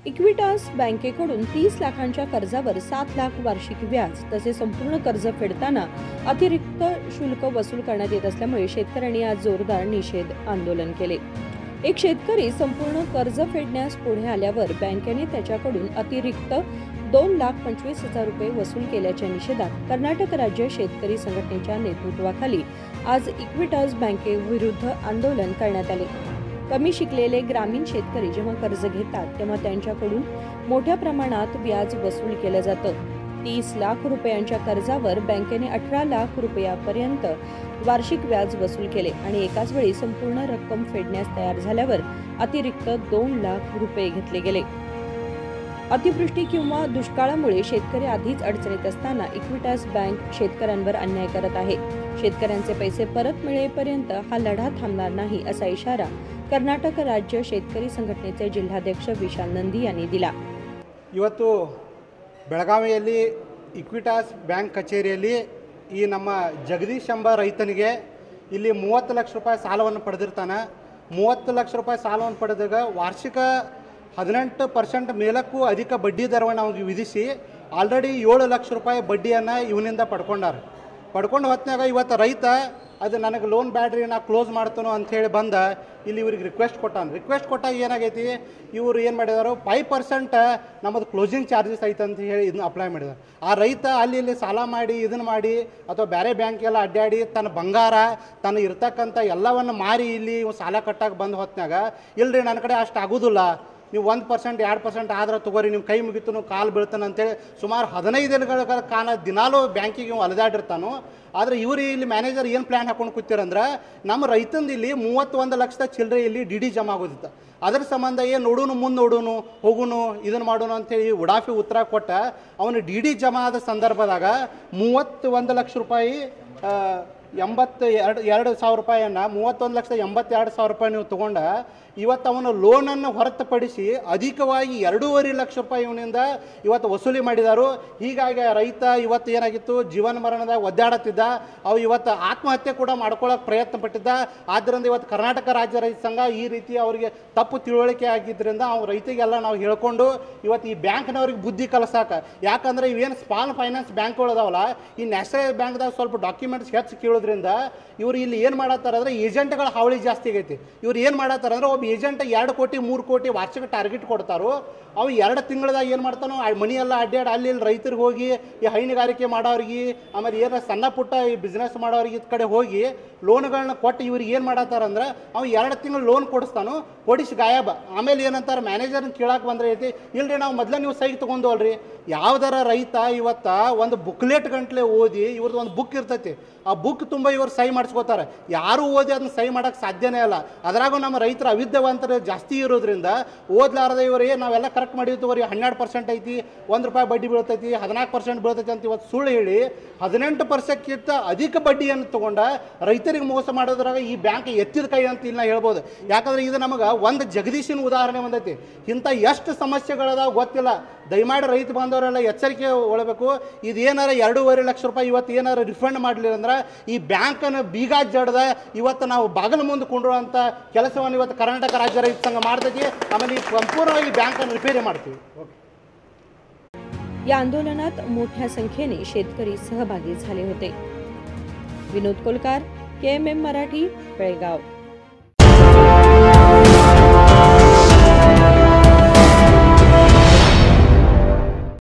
Equitas बँकेकडून 30 लाखांच्या कर्जावर 7 लाख वार्षिक व्याज तसेच संपूर्ण कर्ज फेडताना अतिरिक्त शुल्क वसूल करण्यात येत असल्यामुळे शेतकऱ्यांनी आज जोरदार निषेध आंदोलन केले। एक शेतकरी संपूर्ण कर्ज फेडण्यास पुढे आल्यावर बँकेने त्याच्याकडून अतिरिक्त 2,25,000 रुपये वसूल केल्याच्या निषेधात कर्नाटक राज्य शेतकरी संघटनेच्या नेतृत्वाखाली आज इक्विटास बँकेविरुद्ध आंदोलन करण्यात आले। कमी शिकलेले ग्रामीण शेतकरी जेव्हा कर्ज घेतात तेव्हा त्यांच्याकडून मोठ्या प्रमाणात व्याज वसूल केलं जातं। 30 लाख रुपयांच्या कर्जावर बँकेने 18 लाख रुपयापर्यंत वार्षिक व्याज वसूल केले आणि एकाच वेळी संपूर्ण रक्कम फेडण्यास तयार झाल्यावर अतिरिक्त 2 लाख रुपये घेतले गेले। अतिवृष्टी किंवा दुष्काळामुळे शेतकरी आधीच अडचणीत असताना इक्विटास बँक शेतकऱ्यांवर अन्याय करत आहे। शेतकऱ्यांचे पैसे परत मिळेपर्यंत हा लढा थांबणार नाही असा इशारा कर्नाटक राज्य शेतकरी संघटनेचे जिल्हाध्यक्ष विशाल नंदी यांनी दिला। ಇವತ್ತು ಬೆಳಗಾವಿಯಲ್ಲಿ ಇಕ್ವಿಟಾಸ್ ಬ್ಯಾಂಕ್ ಕಚೇರಿಯಲ್ಲಿ ಈ ನಮ್ಮ ಜಗದೀಶ್ ಎಂಬ ರೈತನಿಗೆ ಇಲ್ಲಿ 30 ಲಕ್ಷ ರೂಪಾಯಿ ಸಾಲವನ್ನು ಪಡೆದಿರ್ತಾನೆ। 30 ಲಕ್ಷ ರೂಪಾಯಿ ಸಾಲವನ್ನು ಪಡೆದಾಗ ವಾರ್ಷಿಕ 18% ಮೇಲಕ್ಕೂ ಅಧಿಕ ಬಡ್ಡಿ ದರವನ್ನು ಅವನಿಗೆ ವಿಧಿಸಿ ಆಲ್ರೆಡಿ 7 ಲಕ್ಷ ರೂಪಾಯಿ ಬಡ್ಡಿಯನ್ನು ಇವನಿಂದ ಪಡ್ಕೊಂಡು ಹೊತ್ನಾಗ ಇವತ್ತು ರೈತ ಅದು ನನಗೆ ಲೋನ್ ಬ್ಯಾಡ್ರಿ ನಾ ಕ್ಲೋಸ್ ಮಾಡ್ತಾನೋ ಅಂಥೇಳಿ ಬಂದ ಇಲ್ಲಿ ಇವ್ರಿಗೆ ರಿಕ್ವೆಸ್ಟ್ ಕೊಟ್ಟಾಗ ಏನಾಗೈತಿ, ಇವರು ಏನು ಮಾಡಿದಾರು 5% ನಮ್ಮದು ಕ್ಲೋಸಿಂಗ್ ಚಾರ್ಜಸ್ ಐತೆ ಅಂತ ಹೇಳಿ ಇದನ್ನ ಅಪ್ಲೈ ಮಾಡಿದ್ದಾರೆ। ಆ ರೈತ ಅಲ್ಲಿ ಸಾಲ ಮಾಡಿ ಇದನ್ನು ಮಾಡಿ ಅಥವಾ ಬೇರೆ ಬ್ಯಾಂಕೆಲ್ಲ ಅಡ್ಡಾಡಿ ತನ್ನ ಬಂಗಾರ ತನ್ನ ಇರ್ತಕ್ಕಂಥ ಎಲ್ಲವನ್ನು ಮಾರಿ ಇಲ್ಲಿ ಸಾಲ ಕಟ್ಟಕ್ಕೆ ಬಂದು ಹೊತ್ನಾಗ ಇಲ್ರಿ ನನ್ನ ಕಡೆ ಅಷ್ಟು ಆಗೋದಿಲ್ಲ, ನೀವು 1% 2% ಆದ್ರೆ ತಗೋರಿ, ನಿಮ್ಮ ಕೈ ಮುಗಿತು ಕಾಲು ಬೀಳ್ತಾನೆ ಅಂತೇಳಿ ಸುಮಾರು 15 ದಿನಗಳ ಕಾಲ ದಿನಾಲೂ ಬ್ಯಾಂಕಿಗೆ ಅಲೆದಾಡಿರ್ತಾನೋ। ಆದರೆ ಇವರು ಇಲ್ಲಿ ಮ್ಯಾನೇಜರ್ ಏನು ಪ್ಲ್ಯಾನ್ ಹಾಕೊಂಡು ಕೂತಿರಂದ್ರೆ ನಮ್ಮ ರೈತಂದು ಇಲ್ಲಿ 31 ಲಕ್ಷದ ಚಿಲ್ಲರೆ ಇಲ್ಲಿ ಡಿ ಜಮಾ ಆಗೋದಿತ್ತು। ಅದರ ಸಂಬಂಧ ಏನು ನೋಡೋನು ಮುಂದೆ ನೋಡೋನು ಹೋಗೋನು ಇದನ್ನು ಮಾಡೋನು ಅಂತೇಳಿ ಉಡಾಫಿ ಉತ್ತರ ಕೊಟ್ಟ ಅವನು ಡಿ ಜಮಾ ಆದ ಸಂದರ್ಭದಾಗ 31 ಲಕ್ಷ ರೂಪಾಯಿ 82,000 ರೂಪಾಯಿಯನ್ನು 31,82,000 ರೂಪಾಯಿ ನೀವು ತೊಗೊಂಡ ಇವತ್ತು ಅವನು ಲೋನನ್ನು ಹೊರತುಪಡಿಸಿ ಅಧಿಕವಾಗಿ 2.5 ಲಕ್ಷ ರೂಪಾಯಿ ಇವನಿಂದ ಇವತ್ತು ವಸೂಲಿ ಮಾಡಿದರು। ಹೀಗಾಗಿ ರೈತ ಇವತ್ತು ಏನಾಗಿತ್ತು, ಜೀವನ ಮರಣದಾಗ ಒದ್ದಾಡುತ್ತಿದ್ದ, ಅವು ಇವತ್ತು ಆತ್ಮಹತ್ಯೆ ಕೂಡ ಮಾಡ್ಕೊಳ್ಳೋಕೆ ಪ್ರಯತ್ನ ಪಟ್ಟಿದ್ದ। ಆದ್ದರಿಂದ ಇವತ್ತು ಕರ್ನಾಟಕ ರಾಜ್ಯ ರೈತ ಸಂಘ ಈ ರೀತಿ ಅವರಿಗೆ ತಪ್ಪು ತಿಳುವಳಿಕೆ ಆಗಿದ್ದರಿಂದ ಅವ್ರು ರೈತರಿಗೆಲ್ಲ ನಾವು ಹೇಳ್ಕೊಂಡು ಇವತ್ತು ಈ ಬ್ಯಾಂಕ್ನವ್ರಿಗೆ ಬುದ್ಧಿ ಕಲಿಸಾಕ, ಯಾಕಂದರೆ ಇವೇನು ಸ್ಮಾಲ್ ಫೈನಾನ್ಸ್ ಬ್ಯಾಂಕ್ಗಳದಾವಲ್ಲ ಈ ನ್ಯಾಷನಲ್ ಬ್ಯಾಂಕ್ದಾಗ ಸ್ವಲ್ಪ ಡಾಕ್ಯುಮೆಂಟ್ಸ್ ಹೆಚ್ಚು ಕೇಳೋದ್ರಿಂದ ಇವರು ಇಲ್ಲಿ ಏನು ಮಾಡತ್ತಾರ ಅಂದರೆ ಏಜೆಂಟ್ಗಳ ಹಾವಳಿ ಜಾಸ್ತಿ ಆಗೈತಿ। ಇವ್ರು ಏನು ಮಾಡತ್ತಾರ ಅಂದರೆ ಒಬ್ಬ ಏಜೆಂಟ್ 2 ಕೋಟಿ 3 ಕೋಟಿ ವಾರ್ಷಿಕ ಟಾರ್ಗೆಟ್ ಕೊಡ್ತಾರೋ, ಅವು 2 ತಿಂಗಳದಾಗ ಏನು ಮಾಡ್ತಾನೋ ಮನಿ ಎಲ್ಲ ಅಡ್ಡಾಡಿ ಅಲ್ಲಿ ರೈತರಿಗೆ ಹೋಗಿ ಈ ಹೈನುಗಾರಿಕೆ ಮಾಡೋರಿಗೆ ಆಮೇಲೆ ಏನೋ ಸಣ್ಣ ಪುಟ್ಟ ಈ ಬಿಸ್ನೆಸ್ ಮಾಡೋರಿಗೆ ಇದ್ ಕಡೆ ಹೋಗಿ ಲೋನ್ಗಳನ್ನ ಕೊಟ್ಟು ಇವ್ರಿಗೆ ಏನು ಮಾಡತ್ತಾರ ಅಂದ್ರೆ ಅವು 2 ತಿಂಗಳು ಲೋನ್ ಕೊಡಿಸ್ತಾನು, ಕೊಡಿಸಿ ಗಾಯಬ। ಆಮೇಲೆ ಏನಂತಾರೆ ಮ್ಯಾನೇಜರ್ನ ಕೇಳಕ್ಕೆ ಬಂದ್ರೆ ಐತಿ, ಇಲ್ರಿ ನಾವು ಮೊದಲೇ ನೀವು ಸೈಟ್ ತೊಗೊಂಡವಲ್ರಿ, ಯಾವ್ದಾರ ರೈತ ಇವತ್ತ ಒಂದು ಬುಕ್ಲೆಟ್ ಗಂಟ್ಲೆ ಓದಿ ಇವ್ರದ್ದು ಒಂದು ಬುಕ್ ಇರ್ತೈತಿ, ಆ ಬುಕ್ ತುಂಬ ಇವ್ರು ಸಹಿ ಮಾಡಿಸ್ಕೋತಾರೆ, ಯಾರು ಓದಿ ಅದನ್ನ ಸಹಿ ಮಾಡೋಕ್ಕೆ ಸಾಧ್ಯನೇ ಇಲ್ಲ। ಅದ್ರಾಗೂ ನಮ್ಮ ರೈತರ ಅವಿದ್ಯಾವಂತರು ಜಾಸ್ತಿ ಇರೋದ್ರಿಂದ ಓದ್ಲಾರದ ಇವರೇ ನಾವೆಲ್ಲ ಕರೆಕ್ಟ್ ಮಾಡಿರ್ತೀವ್ರಿ 12% ಐತಿ, 1 ರೂಪಾಯಿ ಬಡ್ಡಿ ಬೀಳ್ತೈತಿ, 14% ಬೀಳ್ತೈತಿ ಅಂತ ಇವತ್ತು ಸುಳ್ಳು ಹೇಳಿ 18%ಕ್ಕಿಂತ ಅಧಿಕ ಬಡ್ಡಿಯನ್ನು ತೊಗೊಂಡ ರೈತರಿಗೆ ಮೋಸ ಮಾಡೋದ್ರಾಗ ಈ ಬ್ಯಾಂಕ್ ಎತ್ತಿದ ಕೈ ಅಂತ ಇಲ್ಲ ಹೇಳ್ಬೋದು। ಯಾಕಂದ್ರೆ ಇದು ನಮಗೆ ಒಂದು ಜಗದೀಶಿನ ಉದಾಹರಣೆ ಬಂದೈತಿ, ಇಂಥ ಎಷ್ಟು ಸಮಸ್ಯೆಗಳದಾವ ಗೊತ್ತಿಲ್ಲ। ದಯಮಾಡಿ ರೈತ ಬಾಂಧವರೆಲ್ಲ ಎಚ್ಚರಿಕೆ ಒಳಬೇಕು, ಇದೇನಾರ 2.5 ಲಕ್ಷ ರೂಪಾಯಿ ಇವತ್ತು ಏನಾರು ರಿಫಂಡ್ ಮಾಡಲಿಲ್ಲ ಅಂದ್ರೆ ಈ ಬ್ಯಾಂಕನ್ನು ಬೀಗ ಜಡ್ದ ಇವತ್ತು ನಾವು ಬಾಗಿಲು ಮುಂದೆ ಕೊಂಡ್ರುವಂಥ ಕೆಲಸವನ್ನು ಇವತ್ತು ಕರ್ನಾಟಕ ರಾಜ್ಯ ರೈತ ಸಂಘ ಮಾಡ್ತೈತಿ। ಆಮೇಲೆ ಈ ಸಂಪೂರ್ಣವಾಗಿ ಬ್ಯಾಂಕನ್ನು ರಿಪೇರಿ ಮಾಡ್ತೀವಿ। या आंदोलनात मोठ्या संख्येने शेतकरी सहभागी झाले होते। विनोद कोलकार, KMM मराठी, बेळगाव।